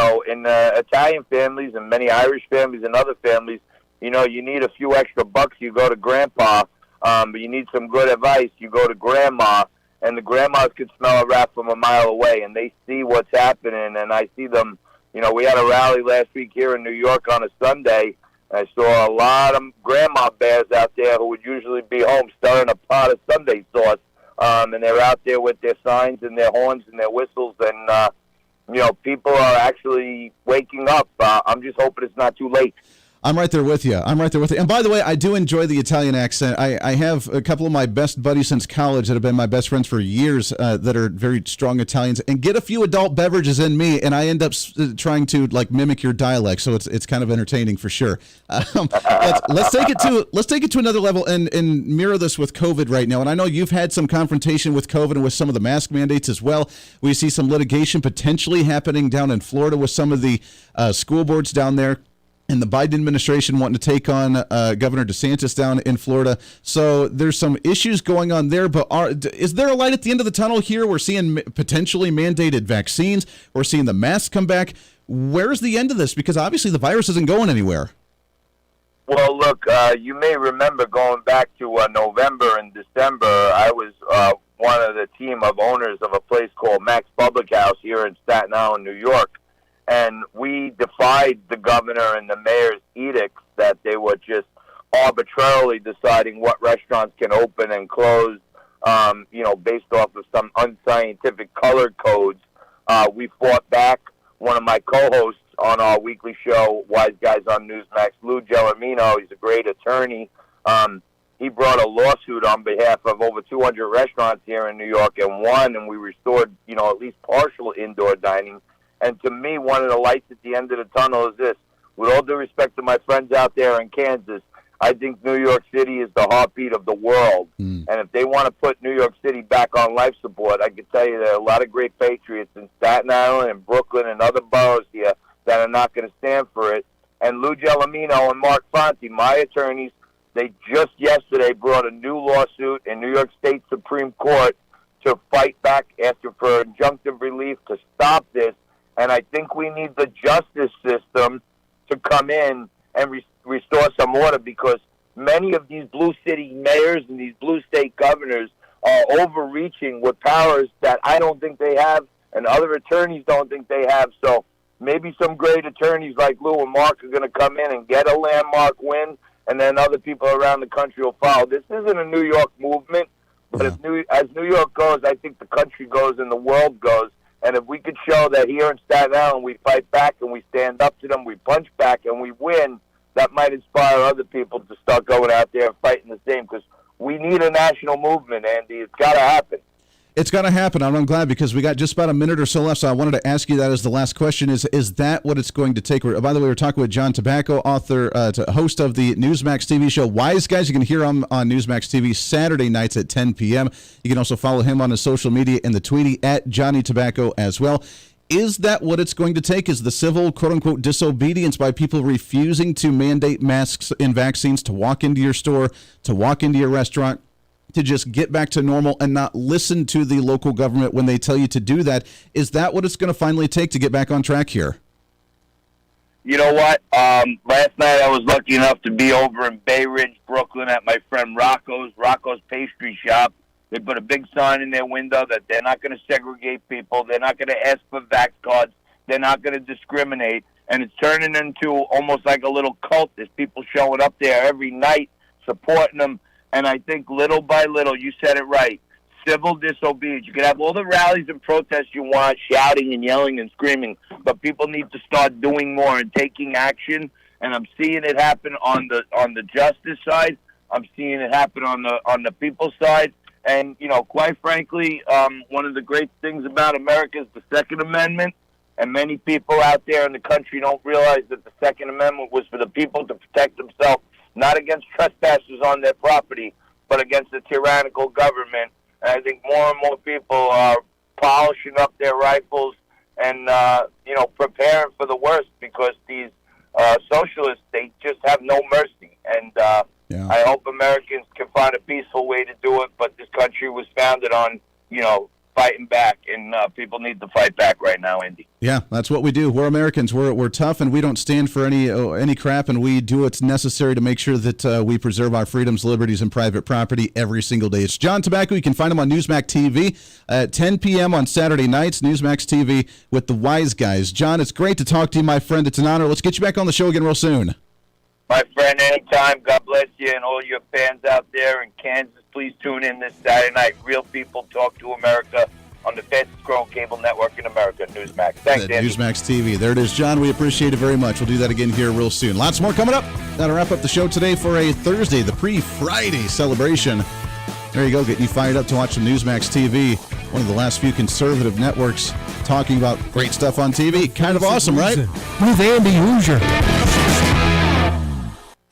Italian families and many Irish families and other families, you need a few extra bucks, you go to Grandpa. But you need some good advice, you go to Grandma. And the grandmas could smell a rat from a mile away, and they see what's happening. And I see them, we had a rally last week here in New York on a Sunday. I saw a lot of grandma bears out there who would usually be home stirring a pot of Sunday sauce. And they're out there with their signs and their horns and their whistles. And, people are actually waking up. I'm just hoping it's not too late. I'm right there with you. And by the way, I do enjoy the Italian accent. I have a couple of my best buddies since college that have been my best friends for years that are very strong Italians, and get a few adult beverages in me, and I end up trying to mimic your dialect. So it's kind of entertaining for sure. Let's take it to another level and mirror this with COVID right now. And I know you've had some confrontation with COVID and with some of the mask mandates as well. We see some litigation potentially happening down in Florida with some of the school boards down there, and the Biden administration wanting to take on Governor DeSantis down in Florida. So there's some issues going on there, but is there a light at the end of the tunnel here? We're seeing potentially mandated vaccines. We're seeing the masks come back. Where's the end of this? Because obviously the virus isn't going anywhere. Well, look, you may remember going back to November and December, I was one of the team of owners of a place called Max Public House here in Staten Island, New York. And we defied the governor and the mayor's edicts that they were just arbitrarily deciding what restaurants can open and close, based off of some unscientific color codes. We fought back. One of my co-hosts on our weekly show, Wise Guys on Newsmax, Lou Gellermino, he's a great attorney. He brought a lawsuit on behalf of over 200 restaurants here in New York and won, and we restored, at least partial indoor dining. And to me, one of the lights at the end of the tunnel is this. With all due respect to my friends out there in Kansas, I think New York City is the heartbeat of the world. And if they want to put New York City back on life support, I can tell you there are a lot of great patriots in Staten Island and Brooklyn and other boroughs here that are not going to stand for it. And Lou Gellermino and Mark Fonte, my attorneys, they just yesterday brought a new lawsuit in New York State Supreme Court to fight back, asking for injunctive relief to stop this. And I think we need the justice system to come in and restore some order, because many of these blue city mayors and these blue state governors are overreaching with powers that I don't think they have and other attorneys don't think they have. So maybe some great attorneys like Lou and Mark are going to come in and get a landmark win, and then other people around the country will follow. This isn't a New York movement, but as New York goes, I think the country goes and the world goes. And if we could show that here in Staten Island we fight back and we stand up to them, we punch back and we win, that might inspire other people to start going out there and fighting the same, because we need a national movement, Andy. It's got to happen. It's got to happen. I'm glad, because we got just about a minute or so left, so I wanted to ask you that as the last question. Is that what it's going to take? By the way, we're talking with John Tobacco, author, host of the Newsmax TV show Wise Guys. You can hear him on Newsmax TV Saturday nights at 10 p.m. You can also follow him on his social media and the Tweety at Johnny Tobacco as well. Is that what it's going to take? Is the civil, quote-unquote, disobedience by people refusing to mandate masks and vaccines to walk into your store, to walk into your restaurant, to just get back to normal and not listen to the local government when they tell you to do that? Is that what it's going to finally take to get back on track here? You know what? Last night I was lucky enough to be over in Bay Ridge, Brooklyn at my friend Rocco's Pastry Shop. They put a big sign in their window that they're not going to segregate people. They're not going to ask for vax cards. They're not going to discriminate. And it's turning into almost like a little cult. There's people showing up there every night supporting them. And I think little by little, you said it right, civil disobedience. You can have all the rallies and protests you want, shouting and yelling and screaming, but people need to start doing more and taking action. And I'm seeing it happen on the justice side. I'm seeing it happen on the people's side. And, quite frankly, one of the great things about America is the Second Amendment. And many people out there in the country don't realize that the Second Amendment was for the people to protect themselves, not against trespassers on their property, but against a tyrannical government. And I think more and more people are polishing up their rifles and, preparing for the worst, because these socialists, they just have no mercy. And I hope Americans can find a peaceful way to do it, but this country was founded on, fighting back, and people need to fight back right now, Andy. Yeah, that's what we do. We're Americans. We're tough, and we don't stand for any crap, and we do what's necessary to make sure that we preserve our freedoms, liberties, and private property every single day. It's John Tobacco. You can find him on Newsmax TV at 10 p.m. on Saturday nights, Newsmax TV with the Wise Guys. John, it's great to talk to you, my friend. It's an honor. Let's get you back on the show again real soon. My friend, anytime. God bless you and all your fans out there in Kansas. Please tune in this Saturday night. Real People Talk to America on the fastest growing cable network in America, Newsmax. Thanks, Andy. Newsmax TV. There it is, John. We appreciate it very much. We'll do that again here real soon. Lots more coming up. That'll wrap up the show today for a Thursday, the pre-Friday celebration. There you go, getting you fired up to watch some Newsmax TV. One of the last few conservative networks talking about great stuff on TV. Kind of awesome, right? With Andy Hooser.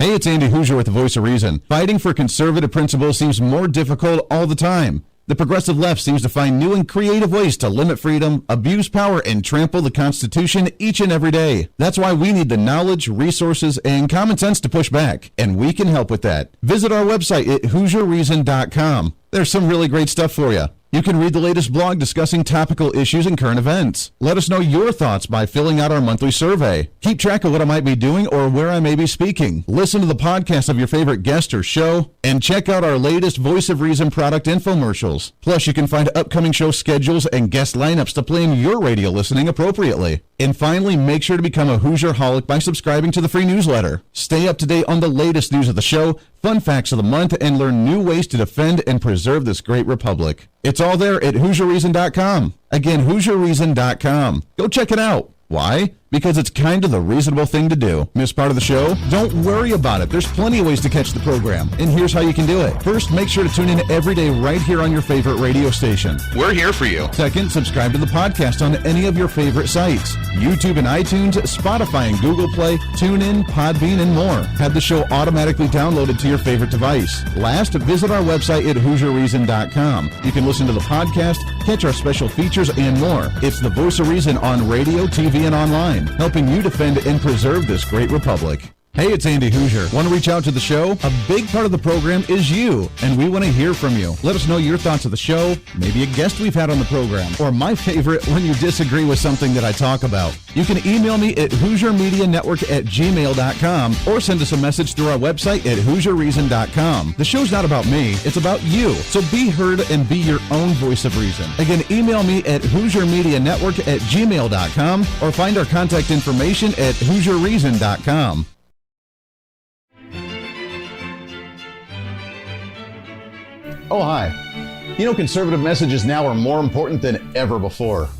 Hey, it's Andy Hooser with the Voice of Reason. Fighting for conservative principles seems more difficult all the time. The progressive left seems to find new and creative ways to limit freedom, abuse power, and trample the Constitution each and every day. That's why we need the knowledge, resources, and common sense to push back, and we can help with that. Visit our website at HooserReason.com. There's some really great stuff for you. You can read the latest blog discussing topical issues and current events. Let us know your thoughts by filling out our monthly survey. Keep track of what I might be doing or where I may be speaking. Listen to the podcast of your favorite guest or show, and check out our latest Voice of Reason product infomercials. Plus, you can find upcoming show schedules and guest lineups to plan your radio listening appropriately. And finally, make sure to become a Hoosier-holic by subscribing to the free newsletter. Stay up to date on the latest news of the show, fun facts of the month, and learn new ways to defend and preserve this great republic. It's all there at HooserReason.com. Again, HooserReason.com. Go check it out. Why? Because it's kind of the reasonable thing to do. Miss part of the show? Don't worry about it. There's plenty of ways to catch the program, and here's how you can do it. First, make sure to tune in every day right here on your favorite radio station. We're here for you. Second, subscribe to the podcast on any of your favorite sites. YouTube and iTunes, Spotify and Google Play, TuneIn, Podbean, and more. Have the show automatically downloaded to your favorite device. Last, visit our website at HooserReason.com. You can listen to the podcast, catch our special features, and more. It's the Voice of Reason on radio, TV, and online, helping you defend and preserve this great republic. Hey, it's Andy Hooser. Want to reach out to the show? A big part of the program is you, and we want to hear from you. Let us know your thoughts of the show, maybe a guest we've had on the program, or my favorite, when you disagree with something that I talk about. You can email me at HooserMediaNetwork@gmail.com or send us a message through our website at HooserReason.com. The show's not about me, it's about you. So be heard and be your own voice of reason. Again, email me at HooserMediaNetwork@gmail.com or find our contact information at HooserReason.com. Oh, hi. You know, conservative messages now are more important than ever before.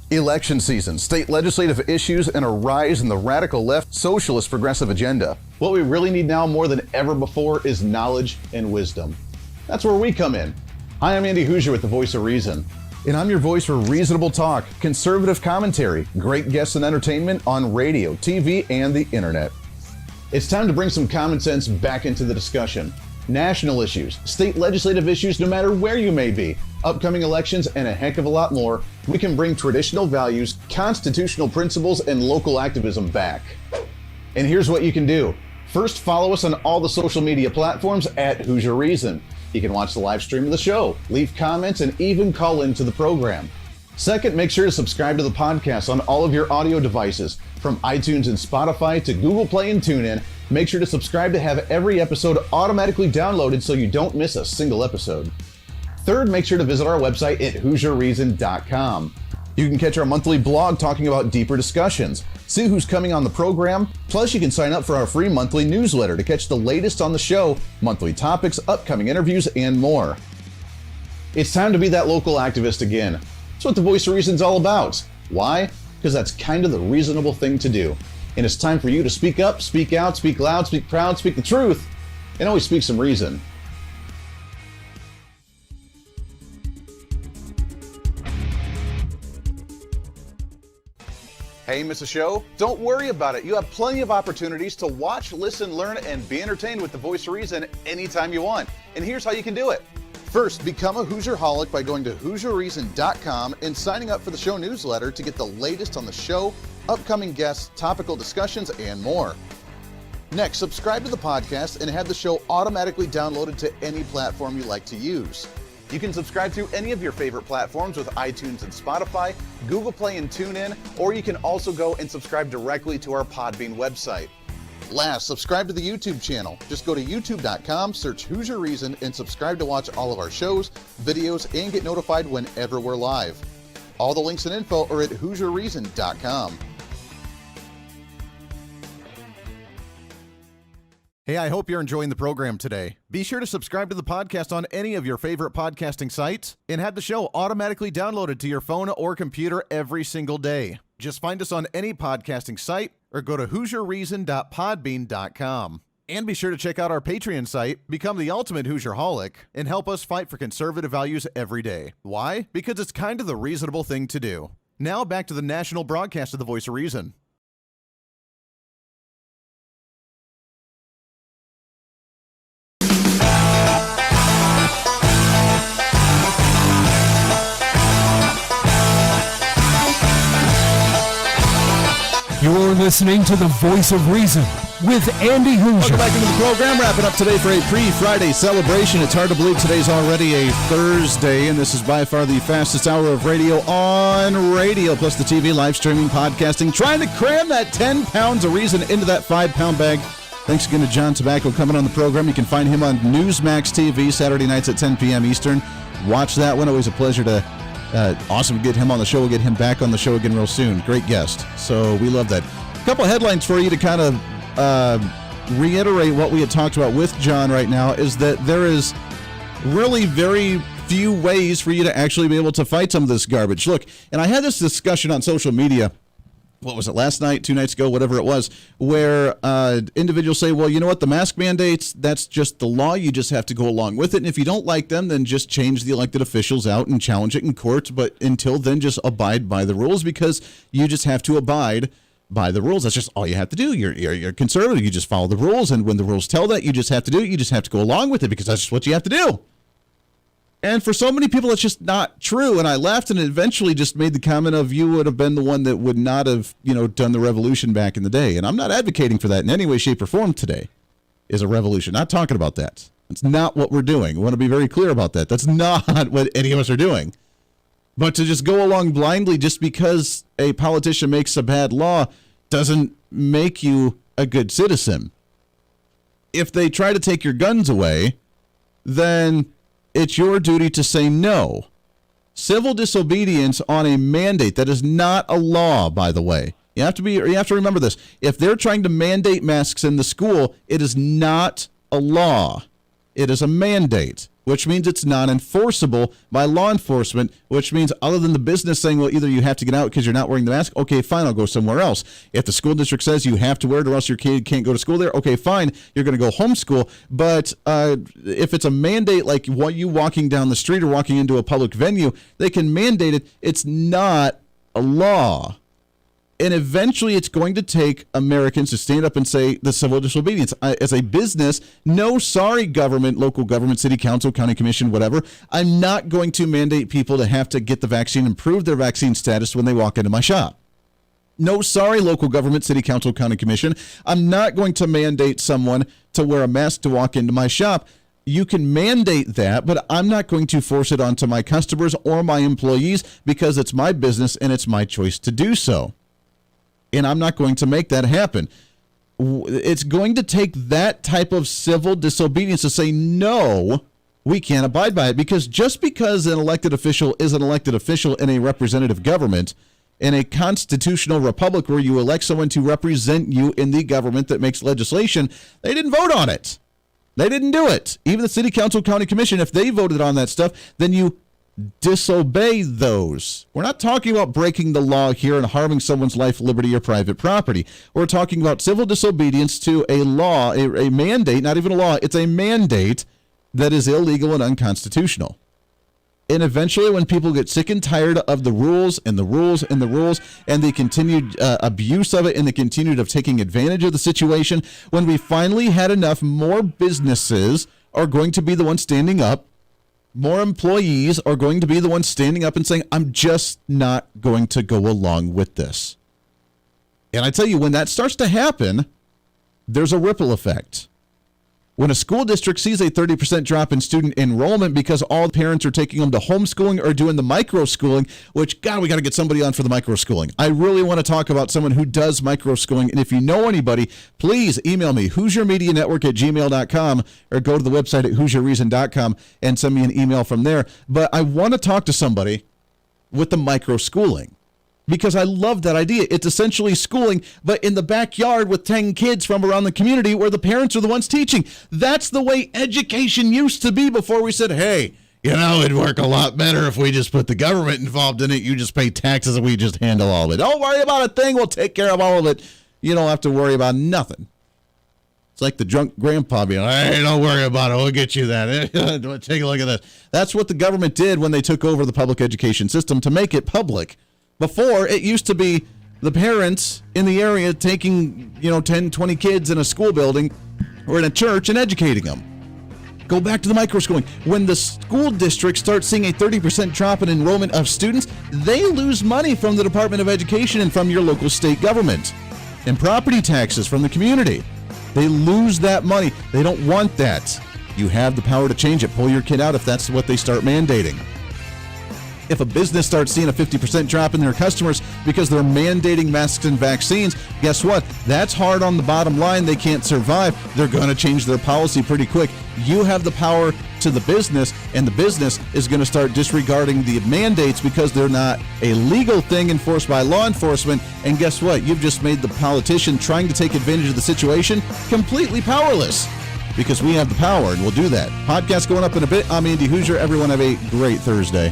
Election season, state legislative issues, and a rise in the radical left socialist progressive agenda. What we really need now more than ever before is knowledge and wisdom. That's where we come in. Hi, I'm Andy Hooser with the Voice of Reason, and I'm your voice for reasonable talk, conservative commentary, great guests and entertainment on radio, TV, and the internet. It's time to bring some common sense back into the discussion. National issues, state legislative issues, no matter where you may be, upcoming elections, and a heck of a lot more, we can bring traditional values, constitutional principles, and local activism back. And here's what you can do. First, follow us on all the social media platforms at Hooser Reason. You can watch the live stream of the show, leave comments, and even call into the program. Second, make sure to subscribe to the podcast on all of your audio devices, from iTunes and Spotify to Google Play and TuneIn. Make sure to subscribe to have every episode automatically downloaded so you don't miss a single episode. Third, make sure to visit our website at HooserReason.com. You can catch our monthly blog talking about deeper discussions, see who's coming on the program, plus you can sign up for our free monthly newsletter to catch the latest on the show, monthly topics, upcoming interviews, and more. It's time to be that local activist again. That's what the Voice of Reason's all about. Why? Because that's kind of the reasonable thing to do. And it's time for you to speak up, speak out, speak loud, speak proud, speak the truth, and always speak some reason. Hey, miss a show? Don't worry about it. You have plenty of opportunities to watch, listen, learn, and be entertained with the Voice of Reason anytime you want. And here's how you can do it. First, become a Hooserholic by going to HooserReason.com and signing up for the show newsletter to get the latest on the show, upcoming guests, topical discussions, and more. Next, subscribe to the podcast and have the show automatically downloaded to any platform you like to use. You can subscribe through any of your favorite platforms with iTunes and Spotify, Google Play and TuneIn, or you can also go and subscribe directly to our Podbean website. Last, subscribe to the YouTube channel. Just go to youtube.com, search Hooser Reason, and subscribe to watch all of our shows, videos, and get notified whenever we're live. All the links and info are at HooserReason.com. Hey, I hope you're enjoying the program today. Be sure to subscribe to the podcast on any of your favorite podcasting sites and have the show automatically downloaded to your phone or computer every single day. Just find us on any podcasting site or go to HooserReason.podbean.com. And be sure to check out our Patreon site, become the ultimate Hooserholic, and help us fight for conservative values every day. Why? Because it's kind of the reasonable thing to do. Now back to the national broadcast of the Voice of Reason. You're listening to the Voice of Reason with Andy Hooser. Welcome back into the program. Wrapping up today for a pre-Friday celebration. It's hard to believe today's already a Thursday, and this is by far the fastest hour of radio on radio, plus the TV, live streaming, podcasting, trying to cram that 10 pounds of reason into that 5-pound bag. Thanks again to John Tobacco coming on the program. You can find him on Newsmax TV Saturday nights at 10 p.m. Eastern. Watch that one. Always a pleasure to awesome to get him on the show. We'll get him back on the show again real soon. Great guest. So we love that. A couple headlines for you to kind of reiterate what we had talked about with John right now is that there is really very few ways for you to actually be able to fight some of this garbage. Look, and I had this discussion on social media. What was it, last night, 2 nights ago, whatever it was, where individuals say, well, you know what, the mask mandates, that's just the law. You just have to go along with it. And if you don't like them, then just change the elected officials out and challenge it in court. But until then, just abide by the rules because you just have to abide by the rules. That's just all you have to do. You're conservative. You just follow the rules. And when the rules tell that, you just have to do it. You just have to go along with it because that's just what you have to do. And for so many people, it's just not true. And I laughed and eventually just made the comment of you would have been the one that would not have, done the revolution back in the day. And I'm not advocating for that in any way, shape, or form today is a revolution. Not talking about that. That's not what we're doing. I want to be very clear about that. That's not what any of us are doing. But to just go along blindly just because a politician makes a bad law doesn't make you a good citizen. If they try to take your guns away, then it's your duty to say no. Civil disobedience on a mandate that is not a law, by the way. You have to remember this. If they're trying to mandate masks in the school, it is not a law. It is a mandate, which means it's non-enforceable by law enforcement, which means other than the business saying, well, either you have to get out because you're not wearing the mask, okay, fine, I'll go somewhere else. If the school district says you have to wear it or else your kid can't go to school there, okay, fine, you're going to go homeschool. But if it's a mandate like you walking down the street or walking into a public venue, they can mandate it. It's not a law. And eventually it's going to take Americans to stand up and say the civil disobedience. As a business, no, sorry, government, local government, city council, county commission, whatever. I'm not going to mandate people to have to get the vaccine and prove their vaccine status when they walk into my shop. No, sorry, local government, city council, county commission. I'm not going to mandate someone to wear a mask to walk into my shop. You can mandate that, but I'm not going to force it onto my customers or my employees because it's my business and it's my choice to do so. And I'm not going to make that happen. It's going to take that type of civil disobedience to say, no, we can't abide by it. Because just because an elected official is an elected official in a representative government, in a constitutional republic where you elect someone to represent you in the government that makes legislation, they didn't vote on it. They didn't do it. Even the city council, county commission, if they voted on that stuff, then you disobey those. We're not talking about breaking the law here and harming someone's life, liberty, or private property. We're talking about civil disobedience to a law, a mandate, not even a law, it's a mandate that is illegal and unconstitutional. And eventually when people get sick and tired of the rules and the rules and the rules and the continued abuse of it and the continued of taking advantage of the situation, when we finally had enough, more businesses are going to be the ones standing up. More employees are going to be the ones standing up and saying, I'm just not going to go along with this. And I tell you, when that starts to happen, there's a ripple effect. When a school district sees a 30% drop in student enrollment because all the parents are taking them to homeschooling or doing the micro-schooling, which, God, we got to get somebody on for the micro-schooling. I really want to talk about someone who does micro-schooling. And if you know anybody, please email me, HooserMediaNetwork@gmail.com, or go to the website at HooserReason.com and send me an email from there. But I want to talk to somebody with the micro-schooling, because I love that idea. It's essentially schooling, but in the backyard with 10 kids from around the community where the parents are the ones teaching. That's the way education used to be before we said, hey, you know, it'd work a lot better if we just put the government involved in it. You just pay taxes and we just handle all of it. Don't worry about a thing. We'll take care of all of it. You don't have to worry about nothing. It's like the drunk grandpa being like, hey, don't worry about it. We'll get you that. Take a look at this. That's what the government did when they took over the public education system to make it public. Before, it used to be the parents in the area taking, 10, 20 kids in a school building or in a church and educating them. Go back to the micro-schooling. When the school district starts seeing a 30% drop in enrollment of students, they lose money from the Department of Education and from your local state government. And property taxes from the community. They lose that money. They don't want that. You have the power to change it. Pull your kid out if that's what they start mandating. If a business starts seeing a 50% drop in their customers because they're mandating masks and vaccines, guess what? That's hard on the bottom line. They can't survive. They're going to change their policy pretty quick. You have the power to the business, and the business is going to start disregarding the mandates because they're not a legal thing enforced by law enforcement. And guess what? You've just made the politician trying to take advantage of the situation completely powerless, because we have the power, and we'll do that. Podcast going up in a bit. I'm Andy Hooser. Everyone have a great Thursday.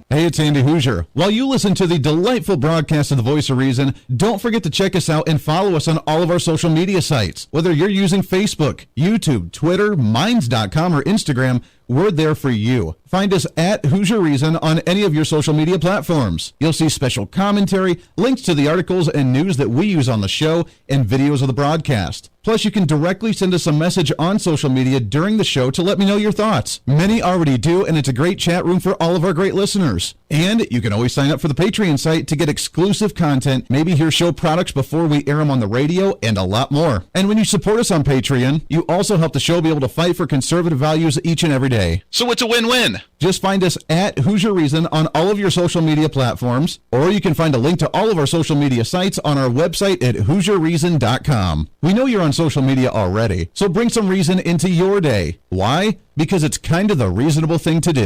Hey, it's Andy Hooser. While you listen to the delightful broadcast of The Voice of Reason, don't forget to check us out and follow us on all of our social media sites. Whether you're using Facebook, YouTube, Twitter, Minds.com, or Instagram, we're there for you. Find us at Hooser Reason on any of your social media platforms. You'll see special commentary, links to the articles and news that we use on the show, and videos of the broadcast. Plus, you can directly send us a message on social media during the show to let me know your thoughts. Many already do, and it's a great chat room for all of our great listeners. And you can always sign up for the Patreon site to get exclusive content, maybe hear show products before we air them on the radio, and a lot more. And when you support us on Patreon, you also help the show be able to fight for conservative values each and every day. So it's a win-win. Just find us at Hooser Reason on all of your social media platforms, or you can find a link to all of our social media sites on our website at HooserReason.com. We know you're on social media already, so bring some reason into your day. Why? Because it's kind of the reasonable thing to do.